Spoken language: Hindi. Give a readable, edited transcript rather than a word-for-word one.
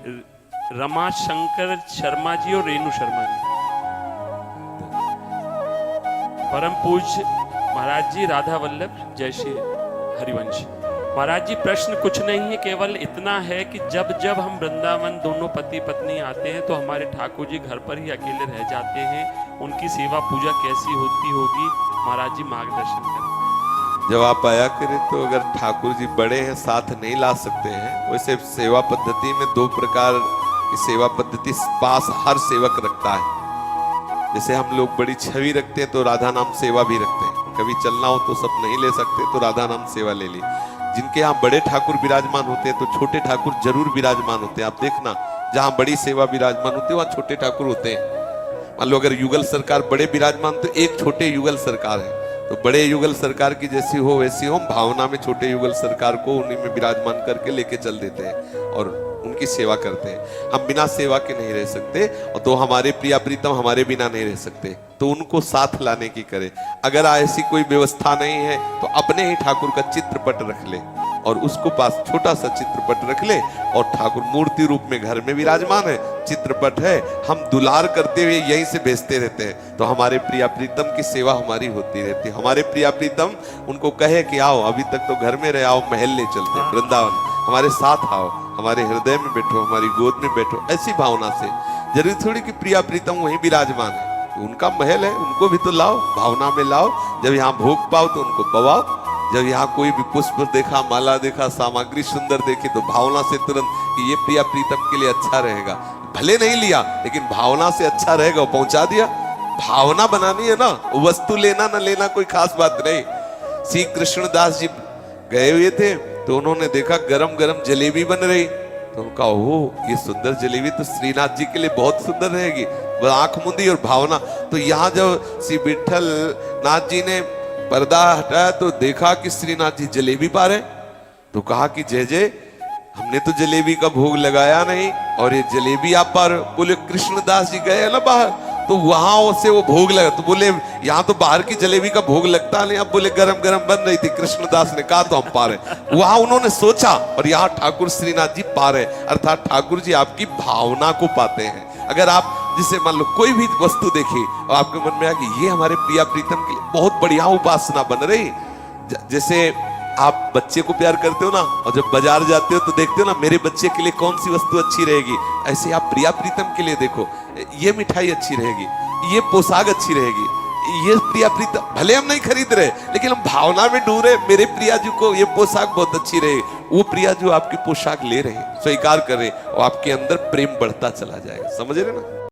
रमा शंकर शर्मा जी और रेणु शर्मा जी। परम पूज्य महाराज जी राधा वल्लभ जय श्री हरिवंश। महाराज जी प्रश्न कुछ नहीं है, केवल इतना है कि जब जब हम वृंदावन दोनों पति पत्नी आते हैं तो हमारे ठाकुर जी घर पर ही अकेले रह जाते हैं। उनकी सेवा पूजा कैसी होती होगी, महाराज जी मार्गदर्शन करें। जब आप आया करें तो अगर ठाकुर जी बड़े हैं साथ नहीं ला सकते हैं, वैसे सेवा पद्धति में दो प्रकार की सेवा पद्धति पास हर सेवक रखता है। जैसे हम लोग बड़ी छवि रखते हैं तो राधा नाम सेवा भी रखते हैं। कभी चलना हो तो सब नहीं ले सकते तो राधा नाम सेवा ले ली। जिनके यहाँ बड़े ठाकुर विराजमान होते हैं तो छोटे ठाकुर जरूर विराजमान होते हैं। आप देखना जहाँ बड़ी सेवा विराजमान होती है वहाँ छोटे ठाकुर होते हैं। मान लो अगर युगल सरकार बड़े विराजमान तो एक छोटे युगल सरकार है, तो बड़े युगल सरकार की जैसी हो वैसी हो, भावना में छोटे युगल सरकार को उन्हीं में विराजमान करके लेके चल देते हैं और उनकी सेवा करते हैं। हम बिना सेवा के नहीं रह सकते और तो हमारे प्रिया प्रीतम हमारे बिना नहीं रह सकते, तो उनको साथ लाने की करे। अगर ऐसी कोई व्यवस्था नहीं है तो अपने ही ठाकुर का चित्रपट रख ले और उसको पास छोटा सा चित्रपट रख ले और ठाकुर मूर्ति रूप में घर में विराजमान है, चित्रपट है, हम दुलार करते हुए यहीं से भेजते रहते हैं। तो हमारे प्रिया प्रीतम की सेवा हमारी होती रहती है। हमारे प्रिया प्रीतम उनको कहे कि आओ, अभी तक तो घर में रहे, आओ महल ले चलते हैं वृंदावन, हमारे साथ आओ, हमारे हृदय में बैठो, हमारी गोद में बैठो। ऐसी भावना से, जरूरी थोड़ी कि प्रिया प्रीतम वहीं विराजमान है, उनका महल है, उनको भी तो लाओ, भावना में लाओ। जब यहाँ भोग पाओ तो उनको पवाओ। जब यहाँ कोई भी पुष्प देखा, माला देखा, सामग्री सुंदर देखी तो भावना से तुरंत कि ये प्रिया प्रीतम के लिए अच्छा रहेगा, भले नहीं लिया लेकिन भावना से अच्छा रहेगा, पहुंचा दिया। भावना बनानी है ना, वस्तु लेना ना लेना कोई खास बात नहीं। श्री कृष्णदास जी गए हुए थे तो उन्होंने देखा गरम गरम जलेबी बन रही, तो उनका ओह ये सुंदर जलेबी तो श्रीनाथ जी के लिए बहुत सुंदर रहेगी, वह आंख मुंदी और भावना। तो यहाँ जब श्री विठल नाथ जी ने पर्दा हटाया तो देखा कि श्रीनाथ जी जलेबी पा रहे, तो कहा कि जय जय, हमने तो जलेबी का भोग लगाया नहीं और ये जलेबी आप पा रहे हो। बोले कृष्णदास जी गए ना बाहर तो वहां से वो भोग लगा, तो बोले यहाँ तो बाहर की जलेबी का भोग लगता नहीं। अब बोले गरम गरम बन रही थी, कृष्णदास ने कहा तो हम पा रहे। वहां उन्होंने सोचा और यहाँ ठाकुर श्रीनाथ जी पा रहे, अर्थात ठाकुर जी आपकी भावना को पाते हैं। अगर आप जिसे मान लो कोई भी वस्तु देखी और आपके मन में आ कि ये हमारे प्रिया प्रीतम के लिए बहुत बढ़िया उपासना बन रही, जैसे आप बच्चे को प्यार करते हो ना और जब बाजार जाते हो तो देखते हो ना मेरे बच्चे के लिए कौन सी वस्तु अच्छी रहेगी, ऐसे आप प्रिया प्रीतम के लिए देखो, ये मिठाई अच्छी रहेगी, ये पोशाक अच्छी रहेगी, ये प्रिया प्रीतम भले हम नहीं खरीद रहे लेकिन हम भावना में डूब रहे, मेरे प्रिया जी को ये पोशाक बहुत अच्छी रहेगी। वो प्रिया जो आपकी पोशाक ले रहे हैं, स्वीकार कर रहे और आपके अंदर प्रेम बढ़ता चला जाएगा। समझ रहे ना।